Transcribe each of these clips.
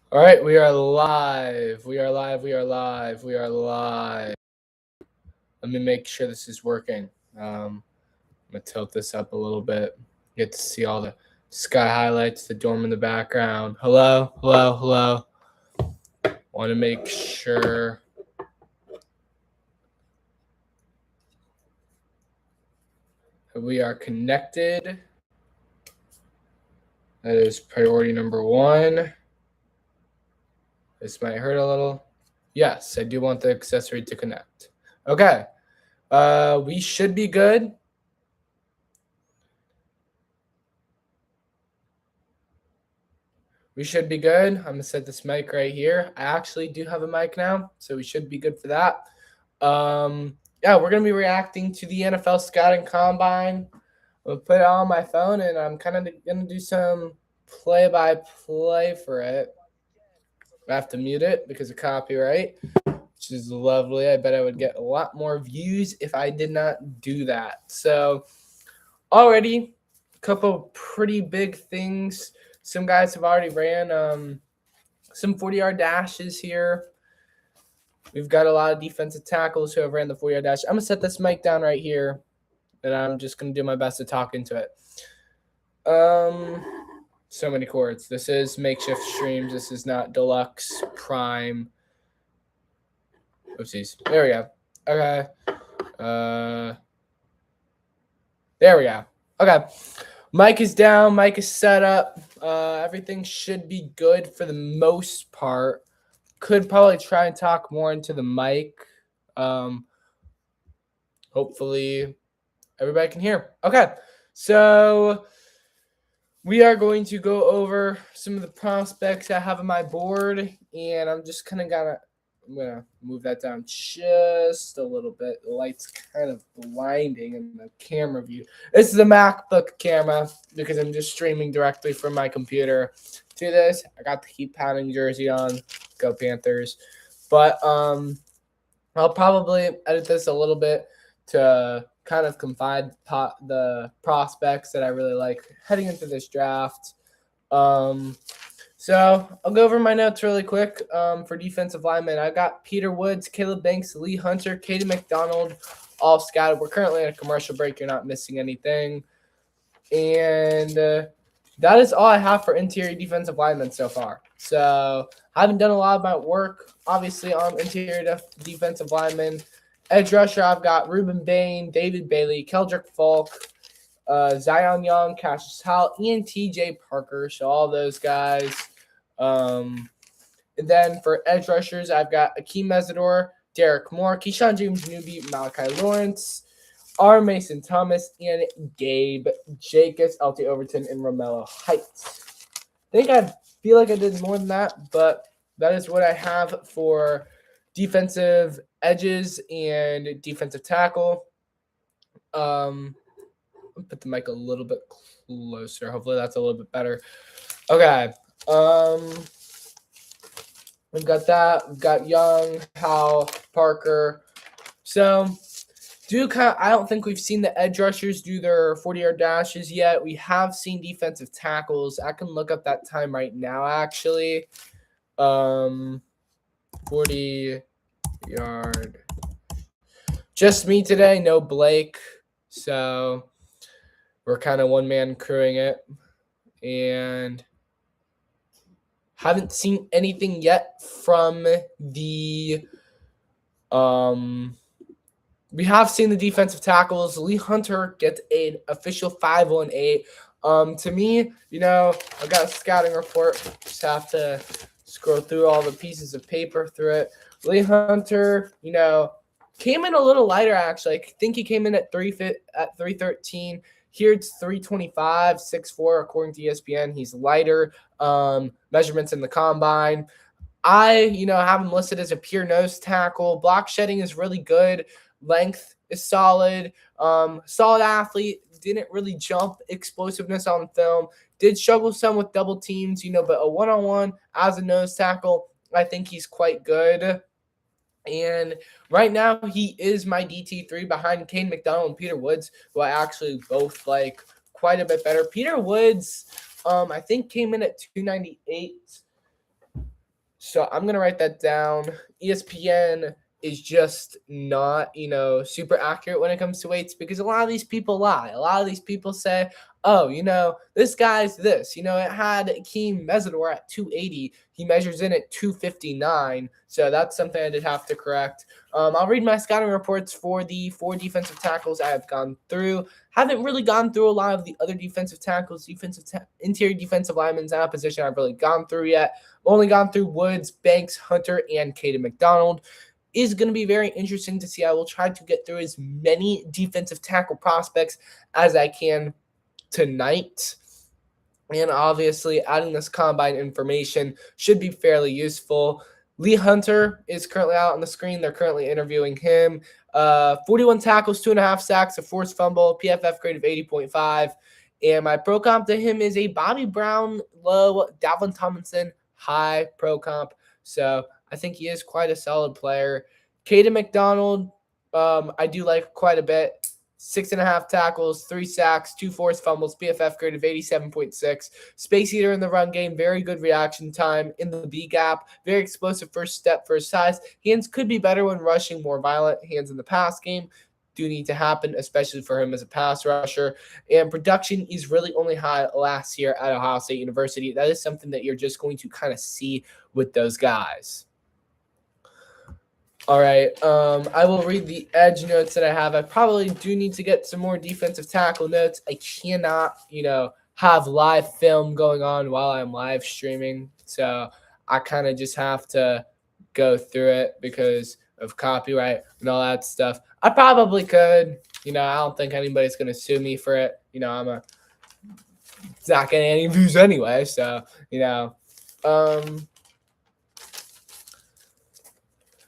All right, we are live. We are live. We are live. We are live. Let me make sure this is working. I'm gonna tilt this up a little bit. Get to see all the sky highlights, the dorm in the background. Hello, hello, hello. Want to make sure that we are connected. That is priority number one. This might hurt a little. Yes, I do want the accessory to connect. Okay. We should be good. We should be good. I'm gonna set this mic right here. I actually do have a mic now, so we should be good for that. Yeah, we're gonna be reacting to the NFL scouting combine. I'll put it on my phone, and I'm kind of gonna do some play-by-play for it. I have to mute it because of copyright, which is lovely. I bet I would get a lot more views if I did not do that. So, already, a couple pretty big things. Some guys have already ran some 40-yard dashes here. We've got a lot of defensive tackles who have ran the 40-yard dash. I'm going to set this mic down right here, and I'm just going to do my best to talk into it. So many chords. This is makeshift streams. This is not deluxe prime. Oopsies. There we go. Okay. There we go. Okay. Mic is down. Mic is set up. Everything should be good for the most part. Could probably try and talk more into the mic. Hopefully everybody can hear. Okay. So we are going to go over some of the prospects I have on my board, and I'm just kind of I'm gonna move that down just a little bit. The light's kind of blinding in the camera view. This is a MacBook camera because I'm just streaming directly from my computer to this. I got the Keep Pounding jersey on. Go Panthers. But I'll probably edit this a little bit to kind of confide the prospects that I really like heading into this draft. So I'll go over my notes really quick for defensive linemen. I got Peter Woods, Caleb Banks, Lee Hunter, Katie McDonald, all scouted. We're currently in a commercial break. You're not missing anything. And that is all I have for interior defensive linemen so far. So I haven't done a lot of my work, obviously, on interior defensive linemen. Edge rusher, I've got Ruben Bain, David Bailey, Keldrick Falk, Zion Young, Cassius Howell, and TJ Parker. So all those guys. And then for edge rushers, I've got Akeem Mesidor, Derek Moore, Keyshawn James Newby, Malachi Lawrence, R. Mason Thomas, and Gabe Jacobs, LT Overton, and Romello Heights. I feel like I did more than that, but that is what I have for defensive edges and defensive tackle. I'll put the mic a little bit closer. Hopefully that's a little bit better. Okay. We've got that. We've got Young, Howell, Parker. So I don't think we've seen the edge rushers do their 40-yard dashes yet. We have seen defensive tackles. I can look up that time right now, actually. 40-yard. Just me today, no Blake. So we're kind of one-man crewing it. And haven't seen anything yet from the we have seen the defensive tackles. Lee Hunter gets an official 518. To me, I've got a scouting report. Just have to scroll through all the pieces of paper through it. Lee Hunter, came in a little lighter actually. I think he came in at 313. Here it's 325, 6'4", according to ESPN. He's lighter. Measurements in the combine. I, have him listed as a pure nose tackle. Block shedding is really good. Length is solid. Solid athlete. Didn't really jump. Explosiveness on film. Did struggle some with double teams, but a one-on-one as a nose tackle, I think he's quite good. And right now, he is my DT3 behind Kane McDonald and Peter Woods, who I actually both like quite a bit better. Peter Woods, I think, came in at 298. So I'm going to write that down. ESPN is just not, super accurate when it comes to weights because a lot of these people lie. A lot of these people say, oh, this guy's this. It had Akeem Mesidor at 280. He measures in at 259. So that's something I did have to correct. I'll read my scouting reports for the 4 defensive tackles I have gone through. Haven't really gone through a lot of the other defensive tackles, interior defensive linemen in that position I've really gone through yet. I've only gone through Woods, Banks, Hunter, and Caden McDonald. Is going to be very interesting to see. I will try to get through as many defensive tackle prospects as I can tonight. And obviously, adding this combine information should be fairly useful. Lee Hunter is currently out on the screen. They're currently interviewing him. 41 tackles, 2.5 sacks, a forced fumble, PFF grade of 80.5. And my pro comp to him is a Bobby Brown low, Dalvin Tomlinson high pro comp. So I think he is quite a solid player. Caden McDonald, I do like quite a bit. 6.5 tackles, 3 sacks, 2 forced fumbles, PFF grade of 87.6. Space eater in the run game, very good reaction time in the B gap, very explosive first step for his size. Hands could be better when rushing, more violent hands in the pass game do need to happen, especially for him as a pass rusher. And production is really only high last year at Ohio State University. That is something that you're just going to kind of see with those guys. All right, I will read the edge notes that I have. I probably do need to get some more defensive tackle notes. I cannot, have live film going on while I'm live streaming. So I kind of just have to go through it because of copyright and all that stuff. I probably could. I don't think anybody's going to sue me for it. It's not getting any views anyway. So,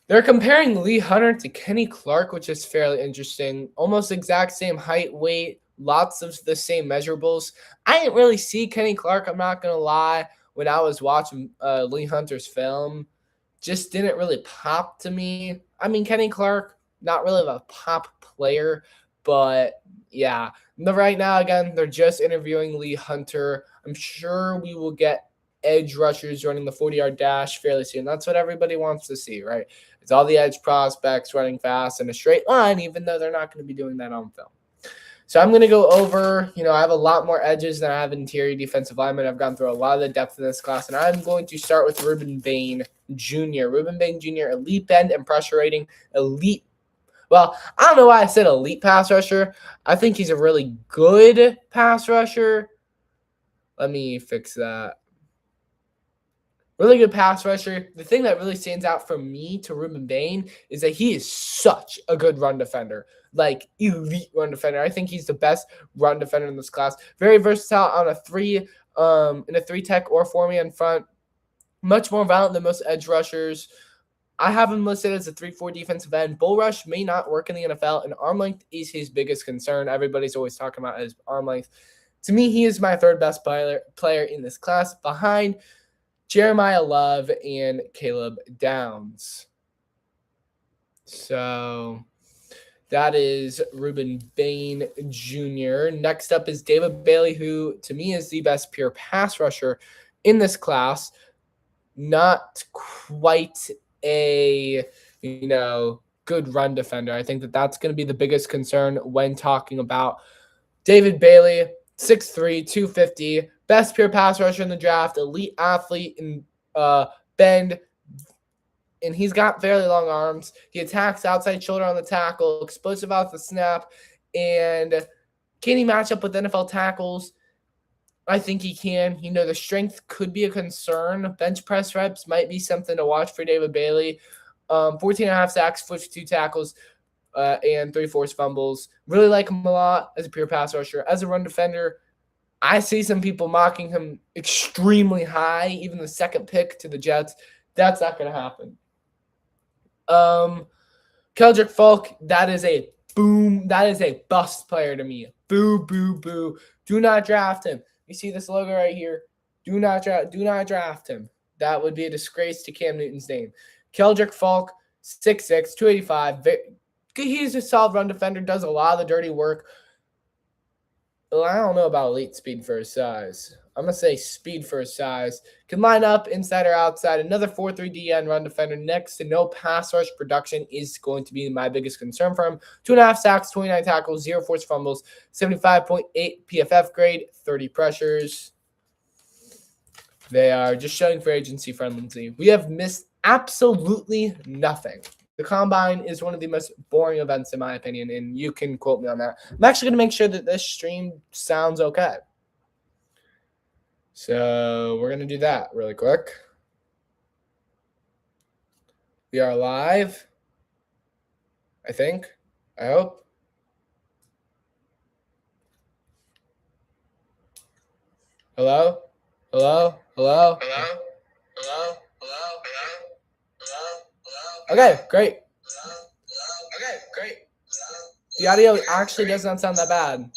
they're comparing Lee Hunter to Kenny Clark, which is fairly interesting. Almost exact same height, weight, lots of the same measurables. I didn't really see Kenny Clark, I'm not going to lie, when I was watching Lee Hunter's film. Just didn't really pop to me. I mean, Kenny Clark, not really a pop player, but yeah. Right now, again, they're just interviewing Lee Hunter. I'm sure we will get edge rushers running the 40-yard dash fairly soon. That's what everybody wants to see, right? It's all the edge prospects running fast in a straight line, even though they're not going to be doing that on film. So I'm going to go over, I have a lot more edges than I have interior defensive linemen. I've gone through a lot of the depth in this class, and I'm going to start with Rueben Bain Jr. Rueben Bain Jr., elite bend and pressure rating, elite. Well, I don't know why I said elite pass rusher. I think he's a really good pass rusher. Let me fix that. Really good pass rusher. The thing that really stands out for me to Rueben Bain is that he is such a good run defender, like elite run defender. I think he's the best run defender in this class. Very versatile on a in a 3-tech or 4-man front. Much more violent than most edge rushers. I have him listed as a 3-4 defensive end. Bull rush may not work in the NFL, and arm length is his biggest concern. Everybody's always talking about his arm length. To me, he is my third best player in this class, behind Jeremiah Love and Caleb Downs. So that is Rueben Bain Jr. Next up is David Bailey, who to me is the best pure pass rusher in this class. Not quite a, good run defender. I think that that's going to be the biggest concern when talking about David Bailey, 6'3", 250, best pure pass rusher in the draft, elite athlete in bend, and he's got fairly long arms. He attacks outside shoulder on the tackle, explosive off the snap, and can he match up with NFL tackles? I think he can. The strength could be a concern. Bench press reps might be something to watch for David Bailey. 14.5 sacks, 42 tackles, and 3 forced fumbles. Really like him a lot as a pure pass rusher. As a run defender, I see some people mocking him extremely high, even the second pick to the Jets. That's not going to happen. Keldrick Falk, that is a boom. That is a bust player to me. Boo, boo, boo. Do not draft him. You see this logo right here? Do not draft him. That would be a disgrace to Cam Newton's name. Keldrick Falk, 6'6", 285. He's a solid run defender, does a lot of the dirty work. Well, I don't know about elite speed for his size. I'm going to say speed for his size. Can line up inside or outside. Another 4.3 DN run defender next to no pass rush production is going to be my biggest concern for him. 2.5 sacks, 29 tackles, 0 forced fumbles, 75.8 PFF grade, 30 pressures. They are just showing for agency friendly. We have missed absolutely nothing. The Combine is one of the most boring events, in my opinion, and you can quote me on that. I'm actually going to make sure that this stream sounds okay. So we're going to do that really quick. We are live, I think. I hope. Hello? Hello? Hello? Hello? Hello? Hello? Hello? Hello? Hello? Okay, great. Okay, great. The audio actually does not sound that bad.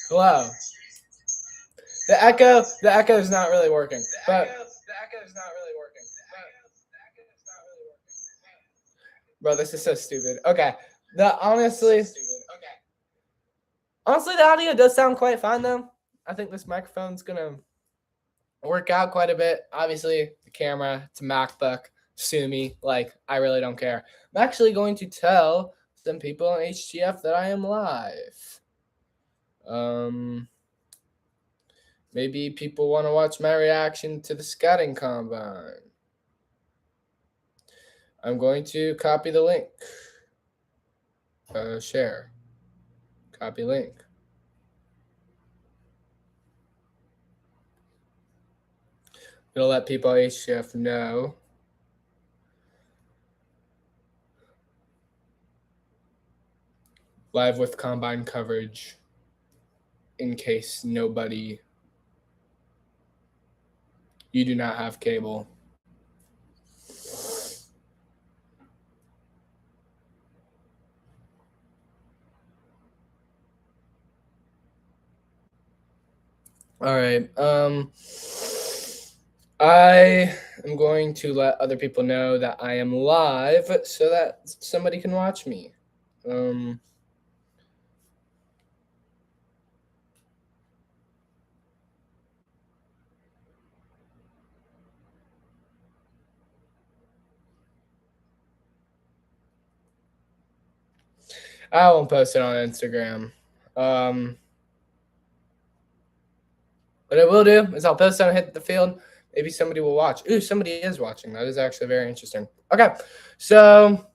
Hello. The echo is not really working. Bro, this is so stupid. Okay. Honestly, the audio does sound quite fine though. I think this microphone's gonna work out quite a bit. Obviously, the camera, it's a MacBook. Sue me. Like, I really don't care. I'm actually going to tell some people on HGF that I am live. Maybe people want to watch my reaction to the scouting combine. I'm going to copy the link. Share. Copy link. Gonna let people at HGF know. Live with combine coverage in case you do not have cable. All right. I am going to let other people know that I am live so that somebody can watch me. I won't post it on Instagram. What I will do is I'll post it on Hit the Field. Maybe somebody will watch. Ooh, somebody is watching. That is actually very interesting. Okay, so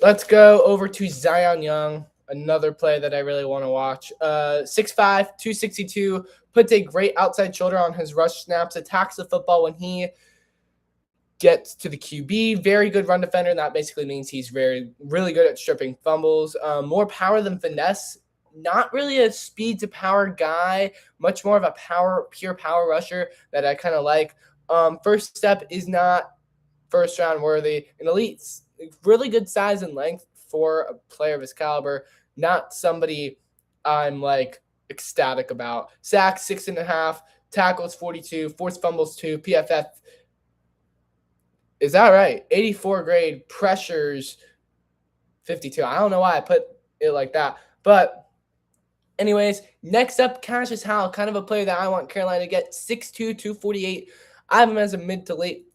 let's go over to Zion Young, another play that I really want to watch. 6'5", 262, puts a great outside shoulder on his rush snaps, attacks the football when he gets to the QB. Very good run defender, and that basically means he's really good at stripping fumbles. More power than finesse. Not really a speed to power guy, much more of a pure power rusher that I kind of like. First step is not first round worthy. An elite, really good size and length for a player of his caliber. Not somebody I'm like ecstatic about. Sacks 6.5, tackles 42, forced fumbles 2, PFF. Is that right? 84 grade, pressures 52. I don't know why I put it like that, but anyways, next up, Cassius Howell, kind of a player that I want Carolina to get. 6'2", 248. I have him as a mid to late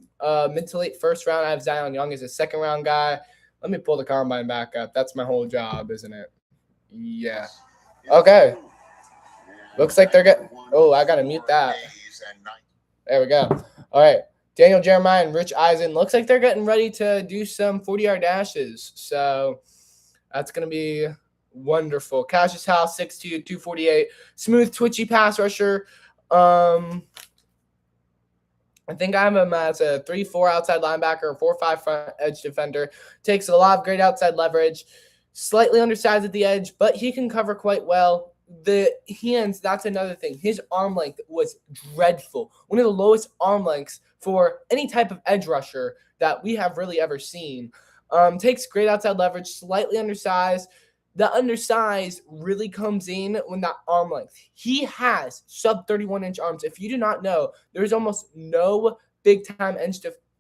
first round. I have Zion Young as a second round guy. Let me pull the combine back up. That's my whole job, isn't it? Yeah. Okay. Looks like they're getting. Oh, I gotta mute that. There we go. All right. Daniel Jeremiah and Rich Eisen. Looks like they're getting ready to do some 40-yard dashes. So that's gonna be wonderful. Cassius Howell, 6'2", 248. Smooth, twitchy pass rusher. I think I have him as a 3-4 outside linebacker, 4-5 front edge defender. Takes a lot of great outside leverage. Slightly undersized at the edge, but he can cover quite well. The hands, that's another thing. His arm length was dreadful. One of the lowest arm lengths for any type of edge rusher that we have really ever seen. Takes great outside leverage, slightly undersized. The undersized really comes in when that arm length. He has sub 31-inch arms. If you do not know, there's almost no big-time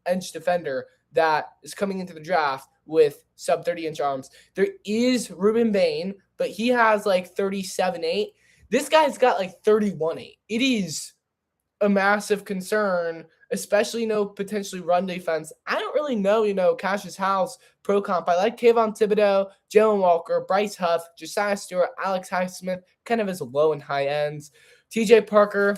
edge defender that is coming into the draft with sub 30-inch arms. There is Ruben Bain, but he has like 37.8. This guy's got like 31.8. It is a massive concern, especially, potentially run defense. I don't really know, Cassius House, pro comp. I like Kayvon Thibodeau, Jalen Walker, Bryce Huff, Josiah Stewart, Alex Highsmith, kind of as low and high ends. TJ Parker,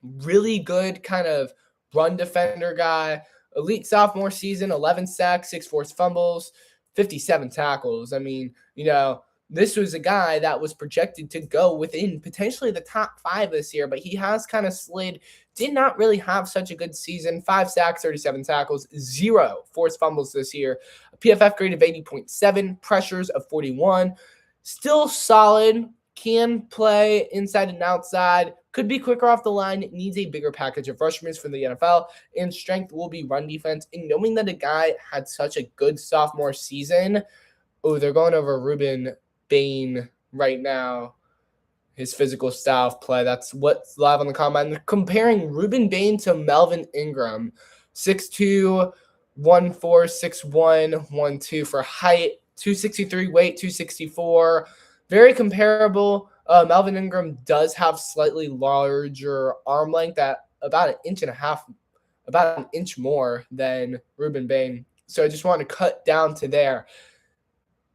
really good kind of run defender guy. Elite sophomore season, 11 sacks, 6 forced fumbles, 57 tackles. I mean, this was a guy that was projected to go within potentially the top 5 this year, but he has kind of slid. Did not really have such a good season. 5 sacks, 37 tackles, 0 forced fumbles this year. A PFF grade of 80.7, pressures of 41. Still solid. Can play inside and outside. Could be quicker off the line. Needs a bigger package of rush moves from the NFL. And strength will be run defense. And knowing that a guy had such a good sophomore season. Oh, they're going over Ruben Bain right now. His physical style of play. That's what's live on the combine. They're comparing Ruben Bain to Melvin Ingram. 6'2", 1'4", 6'1", 1'2" for height. 263 weight, 264. Very comparable. Melvin Ingram does have slightly larger arm length at about 1.5 inches, about an inch more than Ruben Bain. So I just want to cut down to there.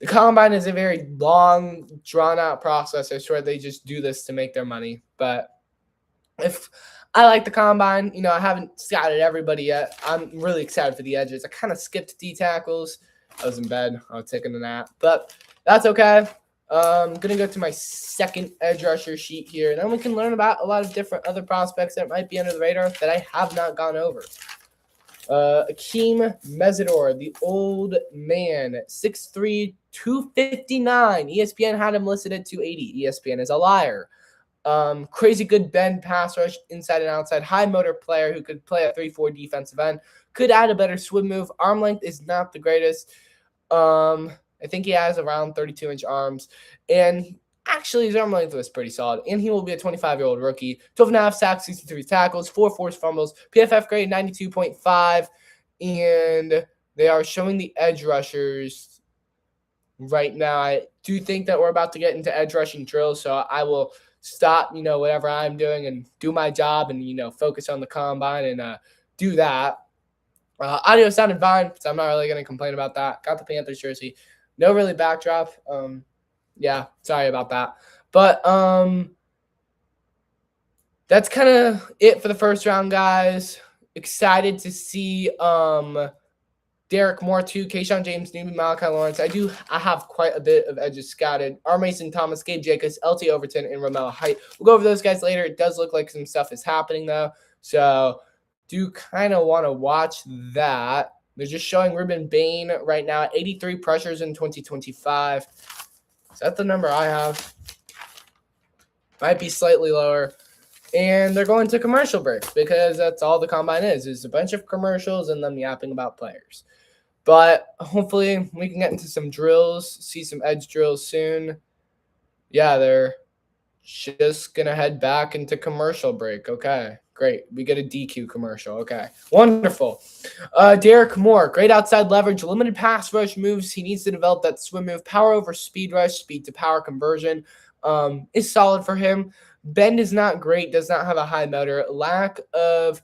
The combine is a very long, drawn-out process. I swear they just do this to make their money. But if I like the combine, I haven't scouted everybody yet. I'm really excited for the edges. I kind of skipped D tackles. I was in bed. I was taking a nap. But that's okay. I'm going to go to my second edge rusher sheet here. And then we can learn about a lot of different other prospects that might be under the radar that I have not gone over. Akeem Mesidor, the old man, 6'3", 259. ESPN had him listed at 280. ESPN is a liar. Crazy good bend, pass rush, inside and outside, high motor player who could play a 3-4 defensive end. Could add a better swim move. Arm length is not the greatest. I think he has around 32-inch arms. And actually, his arm length was pretty solid. And he will be a 25-year-old rookie. 12.5 sacks, 63 tackles, 4 forced fumbles. PFF grade 92.5. And they are showing the edge rushers right now. I do think that we're about to get into edge rushing drills. So I will stop, whatever I'm doing and do my job and, focus on the combine and do that. Audio sounded fine, so I'm not really going to complain about that. Got the Panthers jersey. No really backdrop. Yeah, sorry about that. But that's kind of it for the first round, guys. Excited to see Derek Moore too, Keyshawn James, Newby, Malachi Lawrence. I have quite a bit of edges scouted. R. Mason Thomas, Gabe Jacobs, LT Overton, and Romello Height. We'll go over those guys later. It does look like some stuff is happening though. So do kind of want to watch that. They're just showing Ruben Bain right now at 83 pressures in 2025. Is that the number I have? Might be slightly lower. And they're going to commercial breaks because that's all the combine is a bunch of commercials and them yapping about players. But hopefully we can get into some drills, see some edge drills soon. Yeah, they're just going to head back into commercial break. Okay. Great. We get a DQ commercial. Okay. Wonderful. Derek Moore, great outside leverage, limited pass rush moves. He needs to develop that swim move, power over speed rush, speed to power conversion is solid for him. Bend is not great, does not have a high motor. Lack of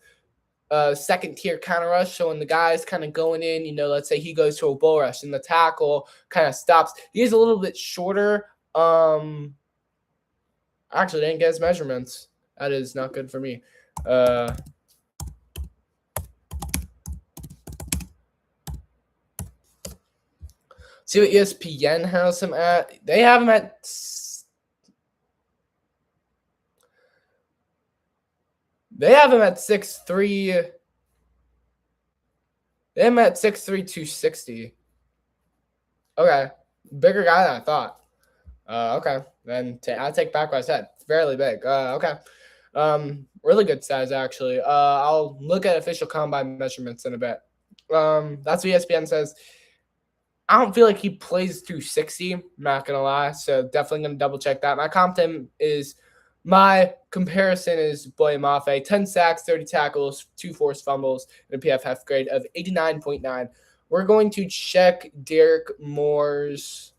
second tier counter rush. So when the guy's kind of going in, let's say he goes to a bull rush and the tackle kind of stops. He is a little bit shorter. Actually, didn't get his measurements. That is not good for me. See what ESPN has him at. They have him at 6'3". They have him at 6'3", 260. Okay. Bigger guy than I thought. Okay. Then I take back what I said. It's fairly big. Okay. Really good size, actually. I'll look at official combine measurements in a bit. That's what ESPN says. I don't feel like he plays 260. I'm not going to lie. So definitely going to double check that. My comparison is Boye Mafe. 10 sacks, 30 tackles, 2 forced fumbles, and a PFF grade of 89.9. We're going to check Derek Moore's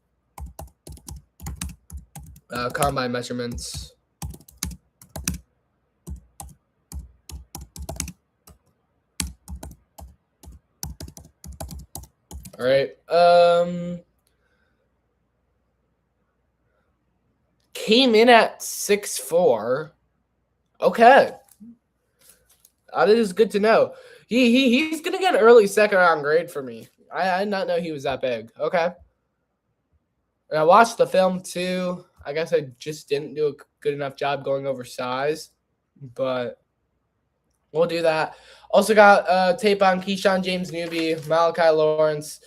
Combine measurements. All right. Came in at 6'4". Okay. That is good to know. He's gonna get an early second round grade for me. I did not know he was that big. Okay. And I watched the film too. I guess I just didn't do a good enough job going over size, but we'll do that. Also got tape on Keyshawn James Newby, Malachi Lawrence,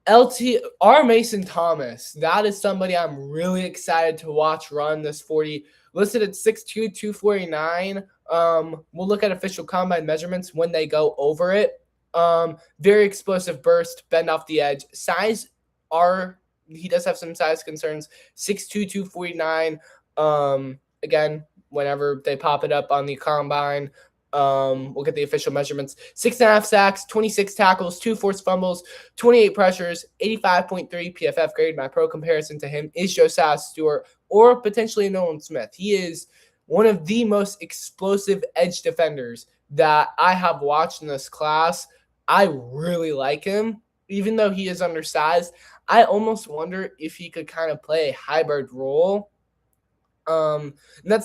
LT Mason Thomas. That is somebody I'm really excited to watch run this 40. Listed at 6'2", 249. We'll look at official combine measurements when they go over it. Very explosive burst, bend off the edge. Size he does have some size concerns. 6'2", 249. Again, whenever they pop it up on the combine, we'll get the official measurements. 6.5 sacks, 26 tackles, 2 forced fumbles, 28 pressures, 85.3 PFF grade. My pro comparison to him is Josiah Stewart or potentially Nolan Smith. He is one of the most explosive edge defenders that I have watched in this class. I really like him, even though he is undersized. I almost wonder if he could kind of play a hybrid role. And that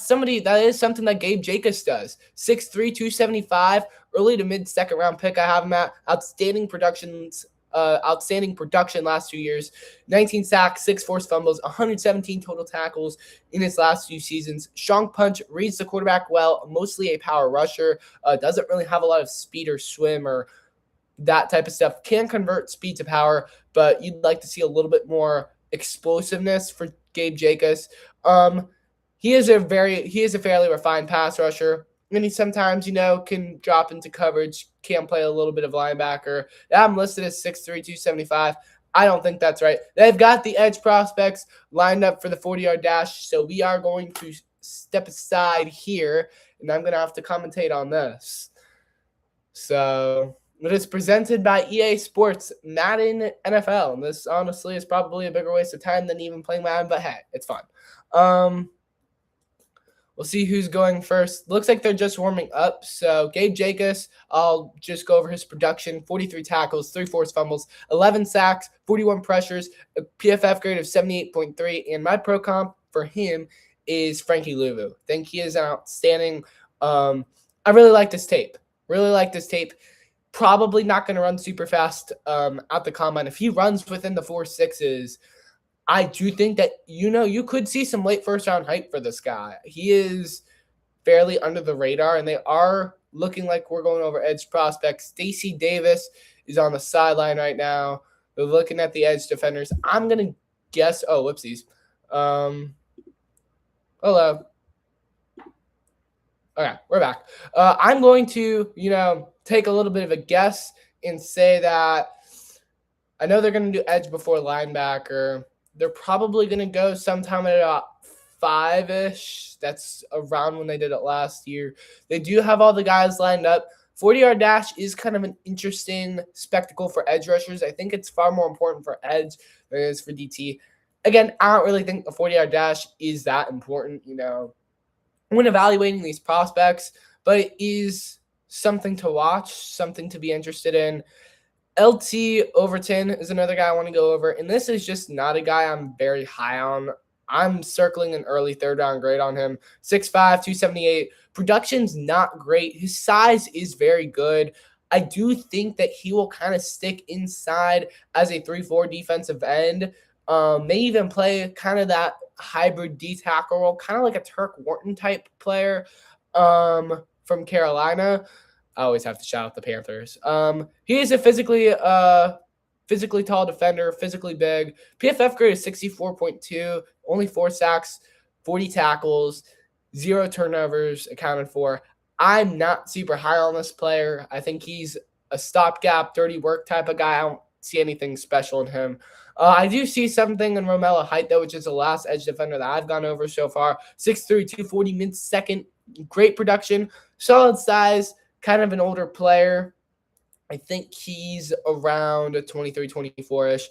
is something that Gabe Jacobs does. 6'3", 275, early to mid second round pick. I have him at outstanding production last 2 years. 19 sacks, 6 forced fumbles, 117 total tackles in his last few seasons. Strong punch, reads the quarterback well, mostly a power rusher. Doesn't really have a lot of speed or swim or that type of stuff. Can convert speed to power, but you'd like to see a little bit more explosiveness for Gabe Jacobs. He is a fairly refined pass rusher, and he sometimes, can drop into coverage, can play a little bit of linebacker. I'm listed as 6'3", 275. I don't think that's right. They've got the edge prospects lined up for the 40-yard dash, so we are going to step aside here, and I'm going to have to commentate on this. So it is presented by EA Sports Madden NFL, and this honestly is probably a bigger waste of time than even playing Madden, but hey, it's fun. We'll see who's going first. Looks like they're just warming up. So Gabe Jacobs, I'll just go over his production. 43 tackles, 3 forced fumbles, 11 sacks, 41 pressures, a PFF grade of 78.3. And my pro comp for him is Frankie Luvu. I think he is outstanding. I really like this tape. Probably not going to run super fast at the combine. If he runs within the 4.6s, I do think that, you could see some late first round hype for this guy. He is fairly under the radar, and they are looking like we're going over edge prospects. Stacey Davis is on the sideline right now. They're looking at the edge defenders. I'm going to guess. Oh, whoopsies. Hello. Okay, we're back. I'm going to, take a little bit of a guess and say that I know they're going to do edge before linebacker. They're probably going to go sometime at about 5-ish. That's around when they did it last year. They do have all the guys lined up. 40-yard dash is kind of an interesting spectacle for edge rushers. I think it's far more important for edge than it is for DT. Again, I don't really think the 40-yard dash is that important, when evaluating these prospects, but it is something to watch, something to be interested in. LT Overton is another guy I want to go over, and this is just not a guy I'm very high on. I'm circling an early third-round grade on him. 6'5", 278. Production's not great. His size is very good. I do think that he will kind of stick inside as a 3-4 defensive end. May even play kind of that hybrid D-tackle role, kind of like a Turk Wharton type player from Carolina. I always have to shout out the Panthers. He is a physically tall defender, physically big. PFF grade is 64.2, only 4 sacks, 40 tackles, 0 turnovers accounted for. I'm not super high on this player. I think he's a stopgap, dirty work type of guy. I don't see anything special in him. I do see something in Romello Height, though, which is the last edge defender that I've gone over so far. 6'3", 240, mid-second, great production, solid size, kind of an older player. I think he's around a 23, 24-ish.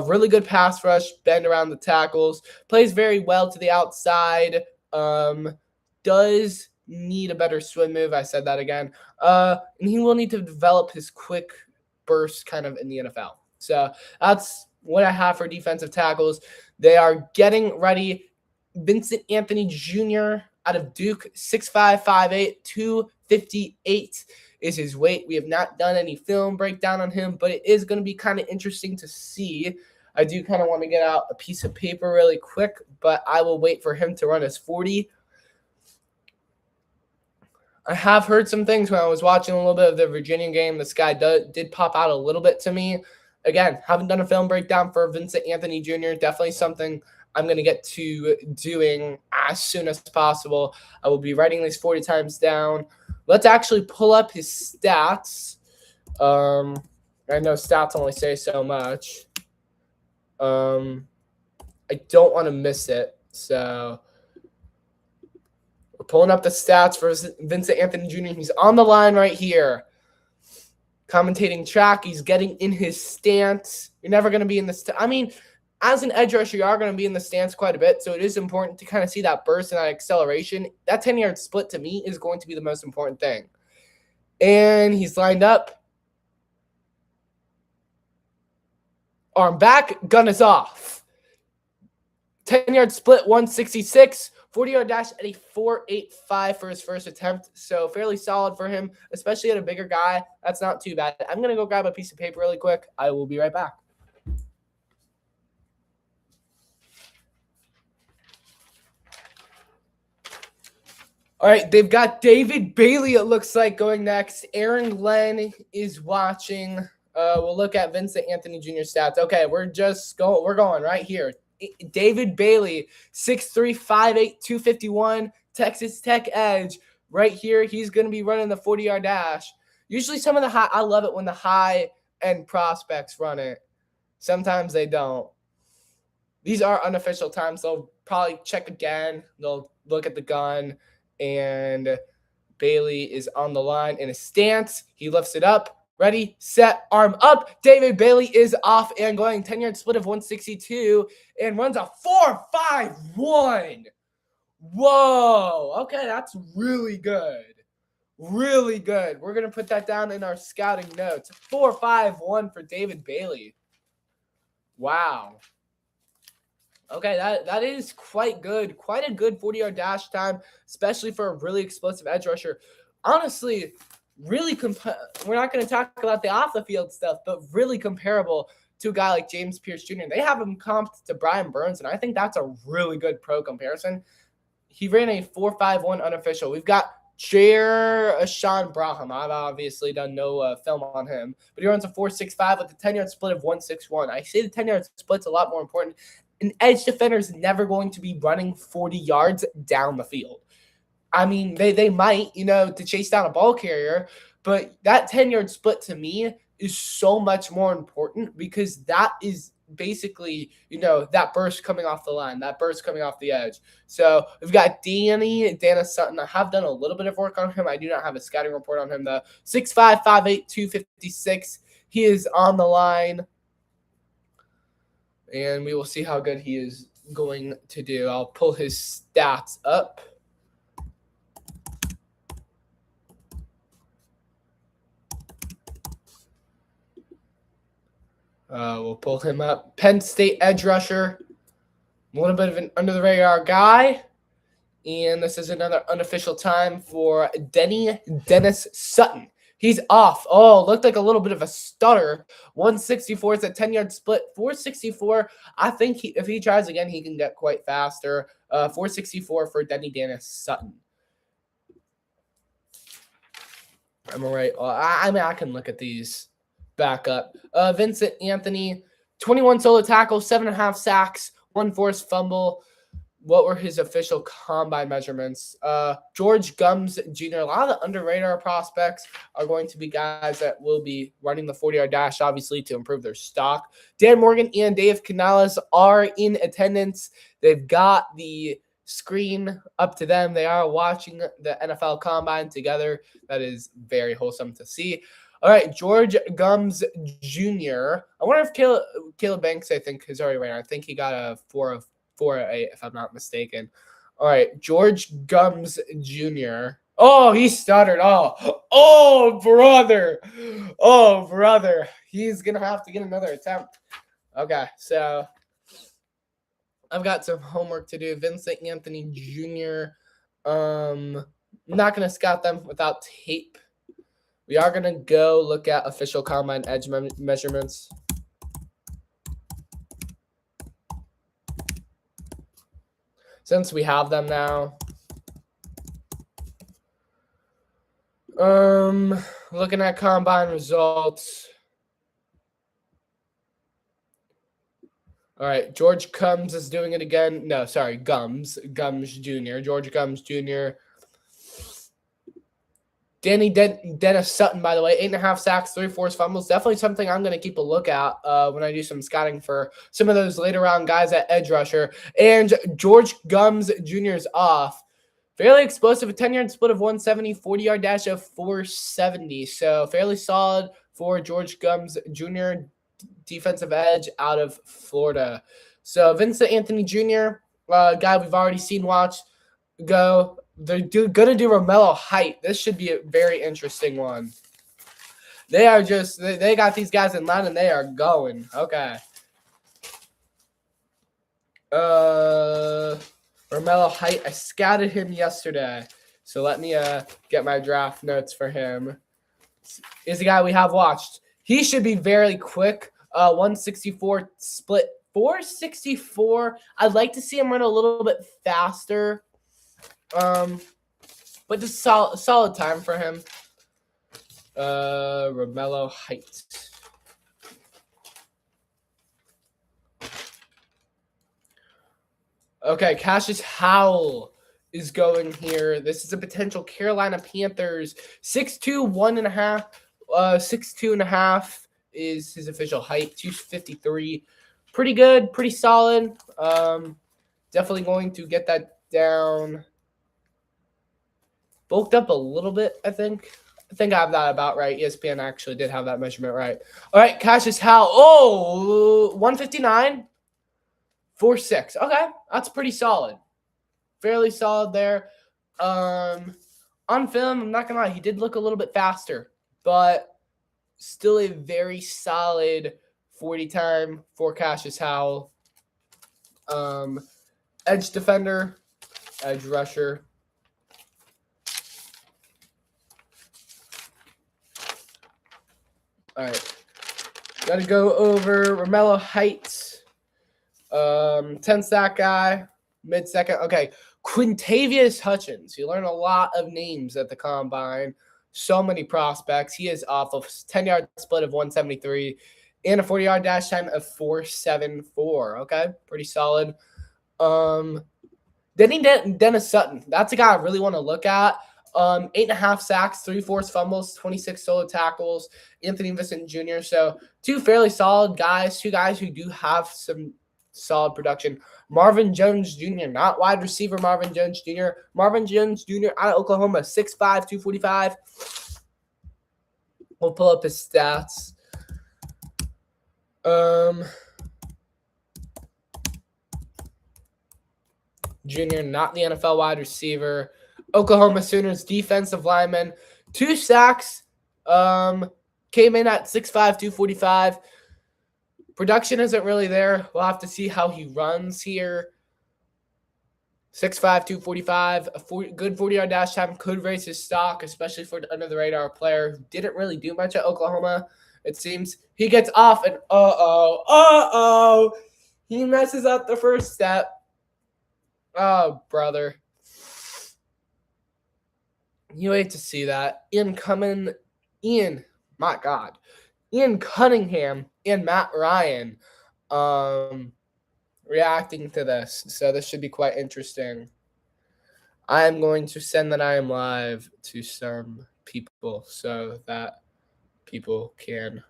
Really good pass rush, bend around the tackles, plays very well to the outside. Does need a better swim move. I said that again. And he will need to develop his quick burst kind of in the NFL. So that's what I have for defensive tackles. They are getting ready. Vincent Anthony Jr. out of Duke, 6'5", 5'8", 258 is his weight. We have not done any film breakdown on him, but it is going to be kind of interesting to see. I do kind of want to get out a piece of paper really quick, but I will wait for him to run his 40. I have heard some things when I was watching a little bit of the Virginia game. This guy did pop out a little bit to me. Again, haven't done a film breakdown for Vincent Anthony Jr. Definitely something I'm going to get to doing as soon as possible. I will be writing these 40 times down. Let's actually pull up his stats. I know stats only say so much. I don't want to miss it. So we're pulling up the stats for Vincent Anthony Jr. He's on the line right here. Commentating track. He's getting in his stance. You're never going to be in the I mean, as an edge rusher, you are going to be in the stance quite a bit, so it is important to kind of see that burst and that acceleration. That 10-yard split, to me, is going to be the most important thing. And he's lined up. Arm back, gun is off. 10-yard split, 166. 40-yard dash at a 4.85 for his first attempt. So fairly solid for him, especially at a bigger guy. That's not too bad. I'm going to go grab a piece of paper really quick. I will be right back. All right, they've got David Bailey, it looks like, going next. Aaron Glenn is watching. We'll look at Vincent Anthony Jr. stats. Okay, we're going right here. David Bailey, 6'3", 5'8", 251, Texas Tech edge. Right here, he's going to be running the 40-yard dash. Usually some of the I love it when the high-end prospects run it. Sometimes they don't. These are unofficial times. They'll probably check again. They'll look at the gun. And Bailey is on the line in a stance. He lifts it up. Ready, set, arm up. David Bailey is off and going. 10-yard split of 162 and runs a 4.51. Whoa. Okay, that's really good. Really good. We're going to put that down in our scouting notes. 4.51 for David Bailey. Wow. Okay, that is quite good. Quite a good 40-yard dash time, especially for a really explosive edge rusher. Honestly, really we're not going to talk about the off-the-field stuff, but really comparable to a guy like James Pierce Jr. They have him comped to Brian Burns, and I think that's a really good pro comparison. He ran a 4.51 unofficial. We've got Sean Braham. I've obviously done no film on him, but he runs a 4.65 with a 10-yard split of 161. I say the 10-yard split's a lot more important. An edge defender is never going to be running 40 yards down the field. I mean, they might, to chase down a ball carrier, but that 10-yard split to me is so much more important because that is basically, that burst coming off the line, that burst coming off the edge. So we've got Dana Sutton. I have done a little bit of work on him. I do not have a scouting report on him, though. 6'5", 5'8", 256. He is on the line. And we will see how good he is going to do. I'll pull his stats up. We'll pull him up. Penn State edge rusher. A little bit of an under-the-radar guy. And this is another unofficial time for Dennis Sutton. He's off. Oh, looked like a little bit of a stutter. 164 is a 10-yard split. 464, I think if he tries again, he can get quite faster. 464 for Dennis Sutton. Am I right? I mean, I can look at these back up. Vincent Anthony, 21 solo tackles, 7.5 sacks, 1 forced fumble. What were his official combine measurements? George Gums Jr. A lot of the under-radar prospects are going to be guys that will be running the 40-yard dash, obviously, to improve their stock. Dan Morgan and Dave Canales are in attendance. They've got the screen up to them. They are watching the NFL Combine together. That is very wholesome to see. All right, George Gums Jr. I wonder if Caleb Banks, I think, is already right. I think he got a 4.8, if I'm not mistaken. All right, George Gums Jr. Oh, he stuttered. Oh, brother. Oh, brother. He's going to have to get another attempt. Okay, so I've got some homework to do. Vincent Anthony Jr. I'm not going to scout them without tape. We are going to go look at official combine edge measurements. Since we have them now. Looking at combine results. All right, George Gums is doing it again. No, sorry, Gums Jr. George Gums Jr. Danny Dennis Sutton, by the way, 8.5 sacks, 3 forced fumbles. Definitely something I'm going to keep a look at when I do some scouting for some of those later round guys at edge rusher. And George Gums Jr. is off. Fairly explosive, a 10-yard split of 170, 40-yard dash of 470. So fairly solid for George Gums Jr., defensive edge out of Florida. So Vincent Anthony Jr., guy we've already seen go. They're going to do Romello Height. This should be a very interesting one. They are just – they got these guys in line, and they are going. Okay. Romello Height, I scouted him yesterday. So let me get my draft notes for him. Is the guy we have watched. He should be very quick. 164 split. 464. I'd like to see him run a little bit faster. But just solid time for him. Romello Height. Okay, Cassius Howell is going here. This is a potential Carolina Panthers 6'2", 1.5. 6'2.5" is his official height. 253. Pretty good, pretty solid. Definitely going to get that down. Bulked up a little bit, I think. I have that about right. ESPN actually did have that measurement right. All right, Cassius Howell. Oh, 159. 4'6". Okay, that's pretty solid. Fairly solid there. On film, I'm not going to lie, he did look a little bit faster, but still a very solid 40 time for Cassius Howell. Edge defender, edge rusher. All right. Got to go over Romello Height. 10 sack guy, mid-second. Okay. Quintavious Hutchins. You learn a lot of names at the combine. So many prospects. He is off of 10-yard split of 173 and a 40-yard dash time of 474. Okay. Pretty solid. Dennis Sutton. That's a guy I really want to look at. 8.5 sacks, 3 forced fumbles, 26 solo tackles. Anthony Vincent Jr. So 2 fairly solid guys, 2 guys who do have some solid production. Marvin Jones Jr., not wide receiver Marvin Jones Jr. Marvin Jones Jr. out of Oklahoma, 6'5", 245. We'll pull up his stats. Jr., not the NFL wide receiver. Oklahoma Sooners defensive lineman. 2 sacks. Came in at 6'5", 245. Production isn't really there. We'll have to see how he runs here. 6'5", 245. A good 40-yard dash time could raise his stock, especially for an under-the-radar player who didn't really do much at Oklahoma, it seems. He gets off and he messes up the first step. Oh, brother. You hate to see that. Ian Cunningham and Matt Ryan reacting to this. So this should be quite interesting. I'm going to send that I am live to some people so that people can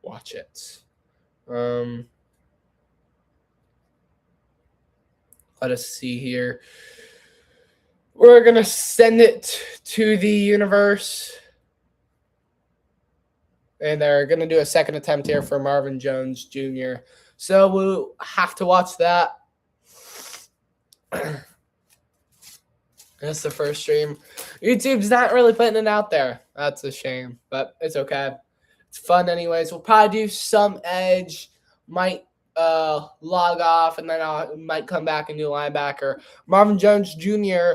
watch it. Let us see here. We're going to send it to the universe. And they're going to do a second attempt here for Marvin Jones Jr. So we'll have to watch that. That's the first stream. YouTube's not really putting it out there. That's a shame, but it's okay. It's fun anyways. We'll probably do some edge. Might log off, and then I might come back and do linebacker. Marvin Jones Jr.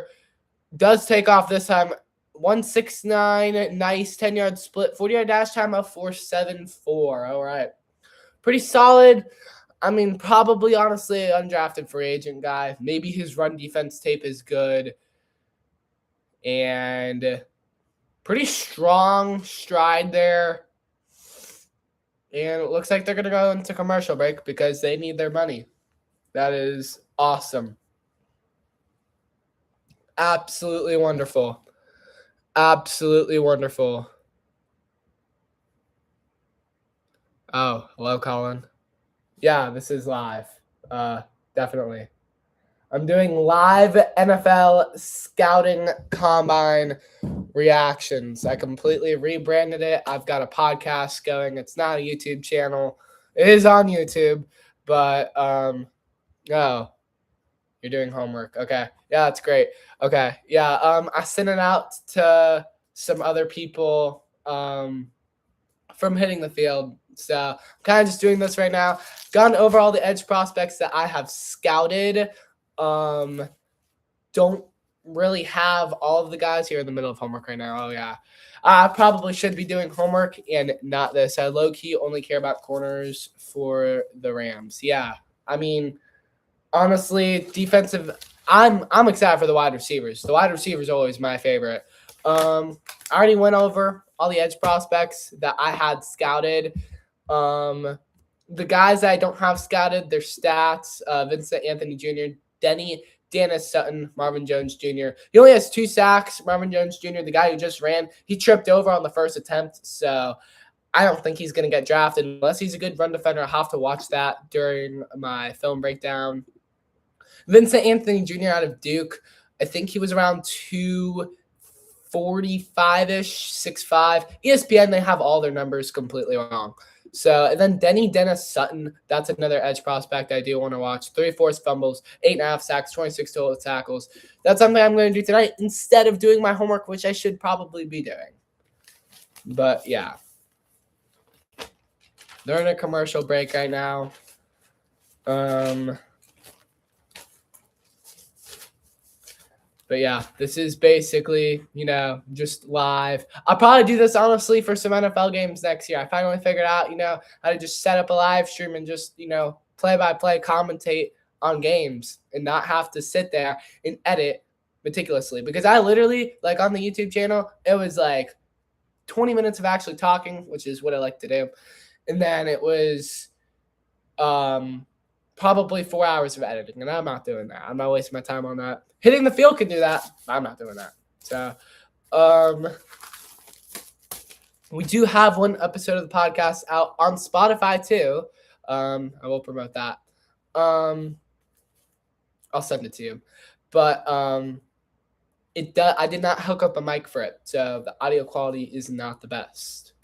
does take off this time. 169, nice 10-yard split, 40-yard dash time of 4.74. All right. Pretty solid. I mean, probably, honestly, undrafted free agent guy. Maybe his run defense tape is good. And pretty strong stride there. And it looks like they're going to go into commercial break because they need their money. That is awesome. Absolutely wonderful. Absolutely wonderful. Oh, hello, Colin. Yeah, this is live. Definitely. I'm doing live NFL scouting combine reactions. I completely rebranded it. I've got a podcast going. It's not a YouTube channel. It is on YouTube, but oh, you're doing homework. Okay. Yeah, that's great. Okay. Yeah, I sent it out to some other people from Hitting the Field. So I'm kind of just doing this right now. Gone over all the edge prospects that I have scouted. Don't really have all of the guys here in the middle of homework right now. Oh, yeah. I probably should be doing homework and not this. I low-key only care about corners for the Rams. Yeah. I mean, honestly, defensive – I'm excited for the wide receivers. The wide receivers are always my favorite. I already went over all the edge prospects that I had scouted. The guys that I don't have scouted, their stats, Vincent Anthony Jr., Dennis Sutton, Marvin Jones Jr. He only has 2 sacks. Marvin Jones Jr., the guy who just ran, he tripped over on the first attempt. So I don't think he's going to get drafted unless he's a good run defender. I'll have to watch that during my film breakdown. Vincent Anthony Jr. out of Duke, I think he was around 245-ish, 6'5". ESPN, they have all their numbers completely wrong. So, and then Dennis Sutton, that's another edge prospect I do want to watch. 3 forced fumbles, 8.5 sacks, 26 total tackles. That's something I'm going to do tonight instead of doing my homework, which I should probably be doing. But, yeah. They're in a commercial break right now. But yeah, this is basically, just live. I'll probably do this, honestly, for some NFL games next year. I finally figured out, how to just set up a live stream and just, play-by-play commentate on games and not have to sit there and edit meticulously. Because I literally, on the YouTube channel, it was 20 minutes of actually talking, which is what I like to do. And then it was probably 4 hours of editing, and I'm not doing that. I'm not wasting my time on that. Hitting the Field can do that. I'm not doing that. So, we do have one episode of the podcast out on Spotify too. I will promote that. I'll send it to you. But I did not hook up a mic for it, so the audio quality is not the best.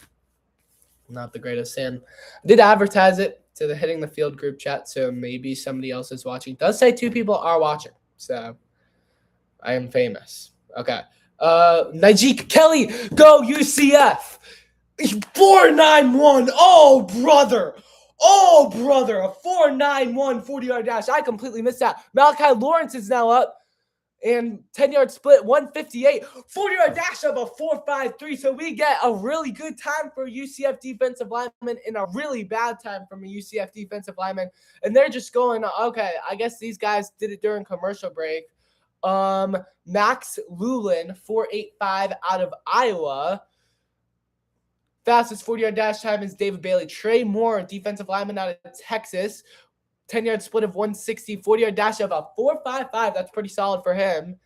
Not the greatest. And I did advertise it to the Hitting the Field group chat, so maybe somebody else is watching. It does say 2 people are watching, so I am famous. Okay. Najee Kelly, go UCF. 4.91. Oh, brother. A 4.91 40-yard dash. I completely missed that. Malachi Lawrence is now up. And 10-yard split, 158. 40-yard dash of a 4.53. So we get a really good time for a UCF defensive lineman and a really bad time from a UCF defensive lineman. And they're just going, okay, I guess these guys did it during commercial break. Max Lulin, 4.85 out of Iowa. Fastest 40-yard dash time is David Bailey. Trey Moore, defensive lineman out of Texas. 10-yard split of 160, 40-yard dash of a 4.55. That's pretty solid for him.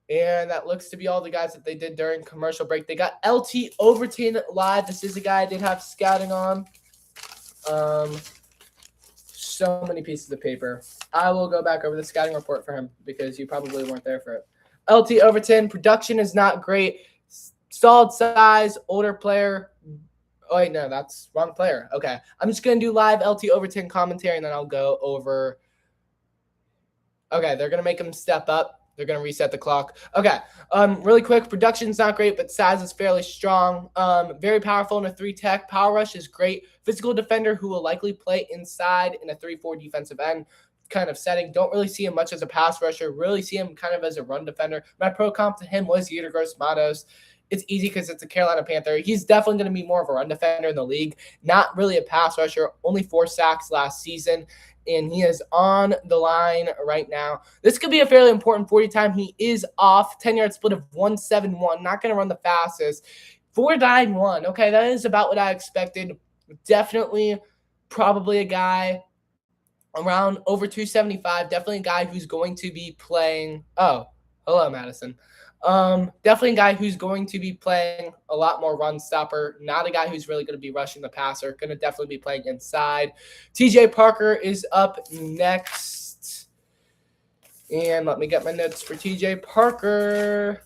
And that looks to be all the guys that they did during commercial break. They got LT Overton live. This is a guy I did have scouting on. So many pieces of paper. I will go back over the scouting report for him because you probably weren't there for it. LT Overton, production is not great. Solid size, older player, Oh, wait, no, that's wrong player. Okay. I'm just going to do live LT Overton commentary, and then I'll go over. Okay, they're going to make him step up. They're going to reset the clock. Okay, really quick. Production's not great, but size is fairly strong. Very powerful in a 3-tech. Power rush is great. Physical defender who will likely play inside in a 3-4 defensive end kind of setting. Don't really see him much as a pass rusher. Really see him kind of as a run defender. My pro comp to him was Yetur Gross-Matos. It's easy because it's a Carolina Panther. He's definitely going to be more of a run defender in the league. Not really a pass rusher. Only 4 sacks last season. And he is on the line right now. This could be a fairly important 40 time. He is off. 10-yard split of 171. Not going to run the fastest. 4.91. Okay, that is about what I expected. Definitely probably a guy around over 275. Definitely a guy who's going to be playing. Oh, hello, Madison. Definitely a guy who's going to be playing a lot more run stopper. Not a guy who's really going to be rushing the passer. Going to definitely be playing inside. TJ Parker is up next. And let me get my notes for TJ Parker.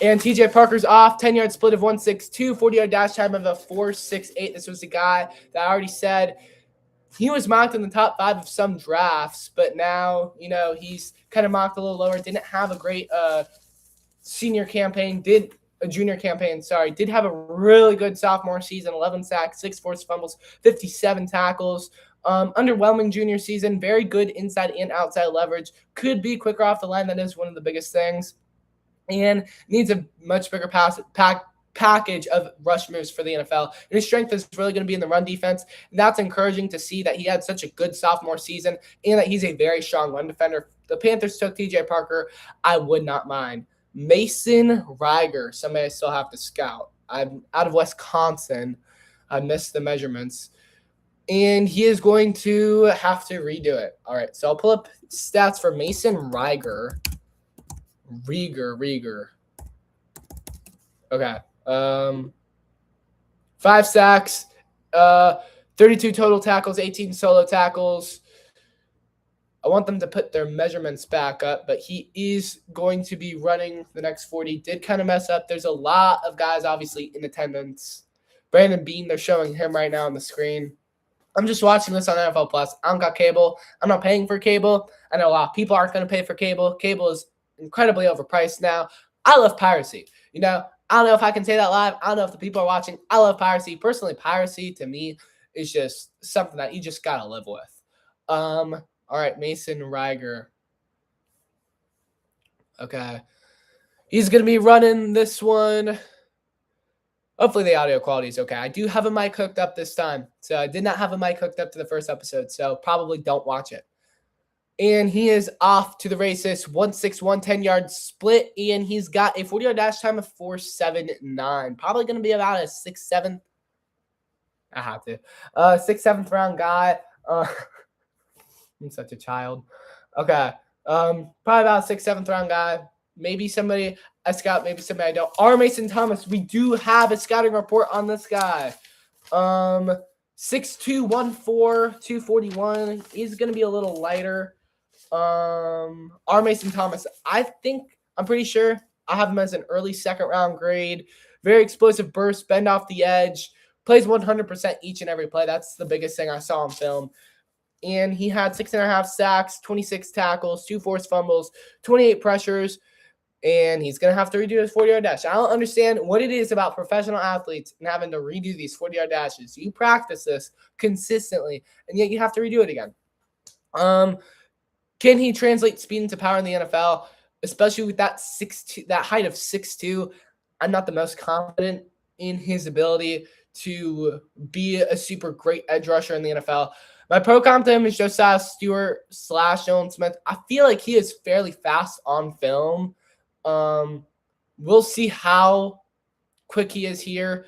And TJ Parker's off. 10-yard split of 162. 40-yard dash time of a 4.68. This was the guy that I already said he was mocked in the top 5 of some drafts, but now, he's kind of mocked a little lower. Didn't have a great junior campaign. Did have a really good sophomore season. 11 sacks, 6 forced fumbles, 57 tackles. Underwhelming junior season. Very good inside and outside leverage. Could be quicker off the line. That is one of the biggest things. And needs a much bigger package of rush moves for the NFL. And his strength is really going to be in the run defense. And that's encouraging to see that he had such a good sophomore season and that he's a very strong run defender. The Panthers took TJ Parker. I would not mind. Mason Reiger, somebody I still have to scout. I'm out of Wisconsin. I missed the measurements. And he is going to have to redo it. All right, so I'll pull up stats for Mason Reiger. Rieger. Okay. 5 sacks, 32 total tackles, 18 solo tackles. I want them to put their measurements back up, but he is going to be running the next 40. Did kind of mess up. There's a lot of guys obviously in attendance. Brandon Bean, they're showing him right now on the screen. I'm just watching this on NFL Plus. I don't got cable. I'm not paying for cable. I know a lot of people aren't going to pay for cable. Cable is incredibly overpriced now. I love piracy. I don't know if I can say that live. I don't know if the people are watching. I love piracy. Personally, piracy to me is just something that you just got to live with. All right, Mason Reiger. Okay. He's going to be running this one. Hopefully the audio quality is okay. I do have a mic hooked up this time. So I did not have a mic hooked up to the first episode, so probably don't watch it. And he is off to the races. 161, 10-yard split. And he's got a 40-yard dash time of 4.79. Probably going to be about a 6'7". I have to. 6th, 7th round guy. I'm such a child. Okay. Probably about a 6th, 7th round guy. Maybe somebody I scout, maybe somebody I don't. R. Mason Thomas. We do have a scouting report on this guy. 6'2", 1'4", 241. He's going to be a little lighter. R. Mason Thomas, I'm pretty sure I have him as an early 2nd round grade. Very explosive burst, bend off the edge, plays 100% each and every play. That's the biggest thing I saw on film. And he had 6.5 sacks, 26 tackles, 2 forced fumbles, 28 pressures, and he's going to have to redo his 40-yard dash. I don't understand what it is about professional athletes and having to redo these 40-yard dashes. You practice this consistently, and yet you have to redo it again. Can he translate speed into power in the NFL, especially with that height of 6'2"? I'm not the most confident in his ability to be a super great edge rusher in the NFL. My pro comp to him is Josiah Stewart / Nolan Smith. I feel like he is fairly fast on film. We'll see how quick he is here.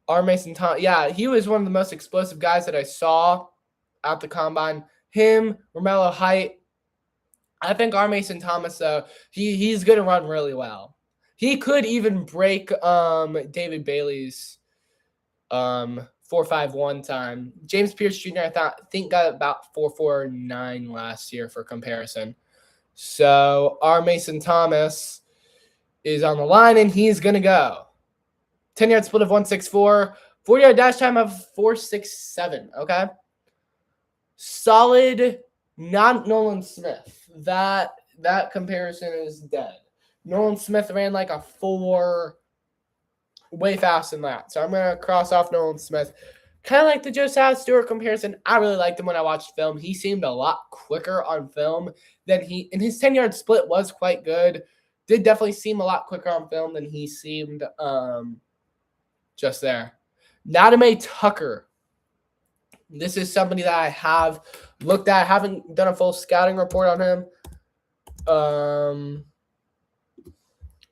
R. Mason Thomas, yeah, he was one of the most explosive guys that I saw at the combine. Him, Romello Height. I think R. Mason Thomas, though, he's going to run really well. He could even break David Bailey's 4.51 time. James Pierce Jr., I think got about 4.49 last year for comparison. So R. Mason Thomas is on the line, and he's going to go. 10-yard split of 164. 40-yard dash time of 4.67. Okay. Solid, not Nolan Smith. That comparison is dead. Nolan Smith ran like a 4, way faster than that. So I'm going to cross off Nolan Smith. Kind of like the Josiah Stewart comparison. I really liked him when I watched film. He seemed a lot quicker on film than and his 10-yard split was quite good. Did definitely seem a lot quicker on film than he seemed just there. Nadame Tucker. This is somebody that I have looked at. I haven't done a full scouting report on him.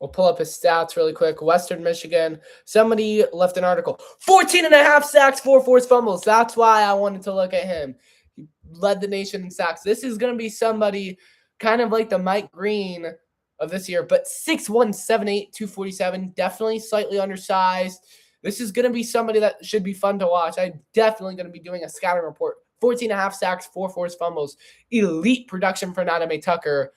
We'll pull up his stats really quick. Western Michigan. Somebody left an article. 14.5 sacks, 4 forced fumbles. That's why I wanted to look at him. He led the nation in sacks. This is going to be somebody kind of like the Mike Green of this year, but 6'1", 7'8", 247. Definitely slightly undersized. This is going to be somebody that should be fun to watch. I'm definitely going to be doing a scouting report. 14.5 sacks, 4 forced fumbles. Elite production for Nadame Tucker.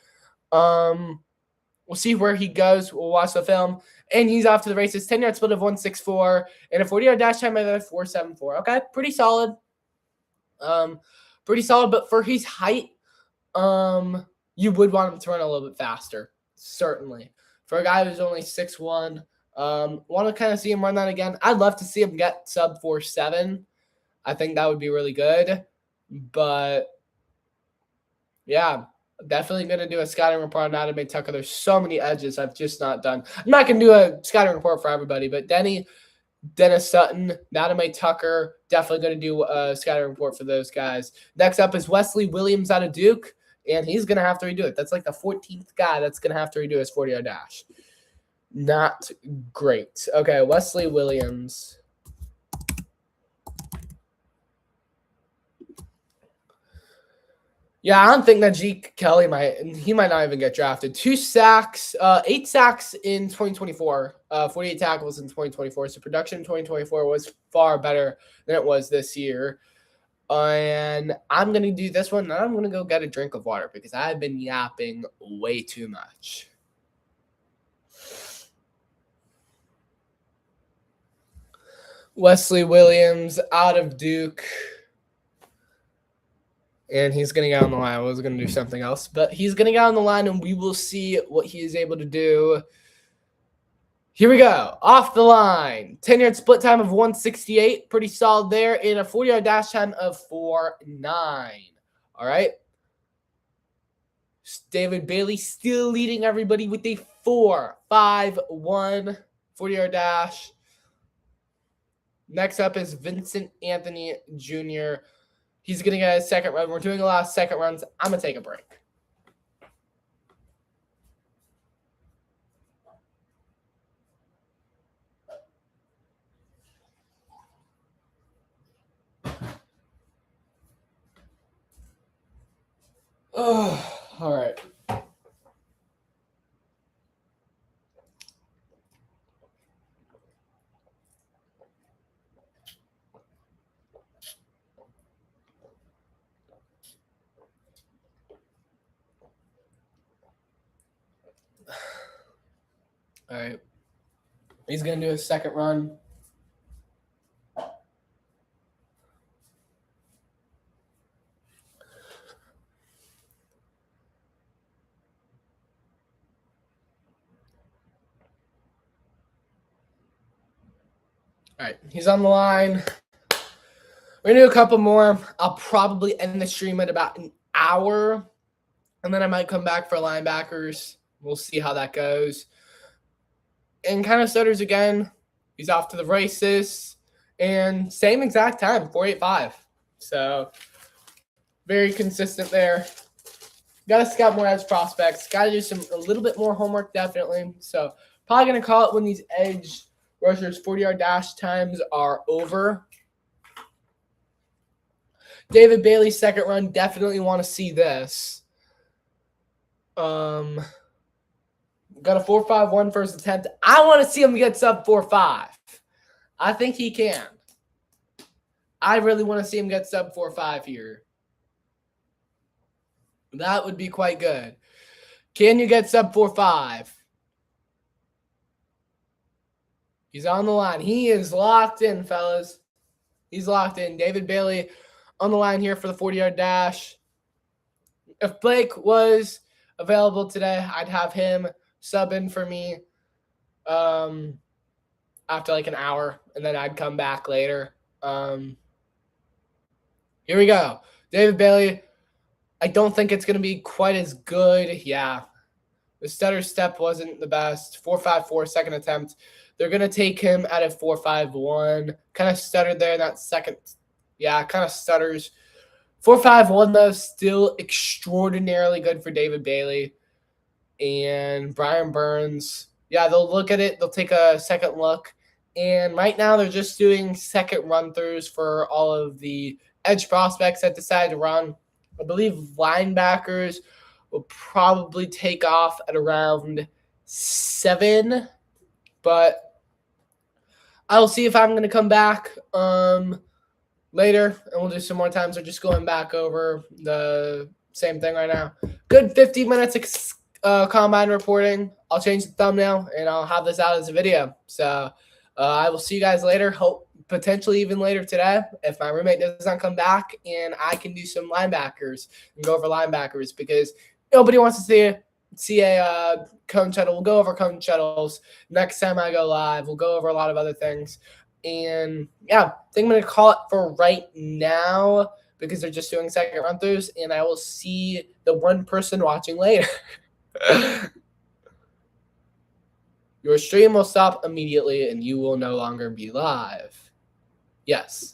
We'll see where he goes. We'll watch the film. And he's off to the races. 10-yard split of 164 and a 40-yard dash time of 4.74. Okay, pretty solid. Pretty solid, but for his height, you would want him to run a little bit faster. Certainly. For a guy who's only 6'1", want to kind of see him run that again. I'd love to see him get sub 4.7. I think that would be really good. But, yeah, definitely going to do a scouting report on Nadame Tucker. There's so many edges I've just not done. I'm not going to do a scouting report for everybody, but Dennis Sutton, Nadame Tucker, definitely going to do a scouting report for those guys. Next up is Wesley Williams out of Duke, and he's going to have to redo it. That's like the 14th guy that's going to have to redo his 40-yard dash. Not great. Okay, Wesley Williams. Yeah, I don't think Najee Kelly might not even get drafted. 2 sacks, 8 sacks in 2024, 48 tackles in 2024. So production in 2024 was far better than it was this year. And I'm going to do this one, and I'm going to go get a drink of water because I've been yapping way too much. Wesley Williams out of Duke. And he's going to get on the line. I was going to do something else. But he's going to get on the line, and we will see what he is able to do. Here we go. Off the line. 10-yard split time of 168. Pretty solid there. And a 40-yard dash time of 4.9. All right. David Bailey still leading everybody with a 4.51 40-yard dash. Next up is Vincent Anthony Jr. He's going to get a second run. We're doing a lot of second runs. I'm going to take a break. Oh, all right. All right. He's going to do his second run. All right. He's on the line. We're going to do a couple more. I'll probably end the stream at about an hour. And then I might come back for linebackers. We'll see how that goes. And kind of stutters again. He's off to the races. And same exact time, 4.85. So very consistent there. Got to scout more edge prospects. Got to do a little bit more homework, definitely. So probably going to call it when these edge rushers 40-yard dash times are over. David Bailey's second run, definitely want to see this. Got a 4.51 first attempt. I want to see him get sub 4.5. I think he can. I really want to see him get sub 4.5 here. That would be quite good. Can you get sub 4.5? He's on the line. He is locked in, fellas. He's locked in. David Bailey on the line here for the 40-yard dash. If Blake was available today, I'd have him sub in for me after like an hour, and then I'd come back later. Here we go. David Bailey. I don't think it's going to be quite as good. Yeah. The stutter step wasn't the best. 4.54 second attempt. They're going to take him at a 4.51. Kind of stuttered there in that second. Yeah, kind of stutters. 4.51, though, still extraordinarily good for David Bailey. And Brian Burns. Yeah, they'll look at it. They'll take a second look. And right now they're just doing second run-throughs for all of the edge prospects that decide to run. I believe linebackers will probably take off at around 7, but I'll see if I'm going to come back later, and we'll do some more times. We're just going back over the same thing right now. Good 15 minutes of combine reporting. I'll change the thumbnail, and I'll have this out as a video. So I will see you guys later. Hope potentially even later today if my roommate does not come back, and I can do some linebackers and go over linebackers because nobody wants to see a cone shuttle. We'll go over cone shuttles next time I go live. We'll go over a lot of other things. And yeah, I think I'm going to call it for right now because they're just doing second run-throughs, and I will see the one person watching later. Your stream will stop immediately, and you will no longer be live. Yes.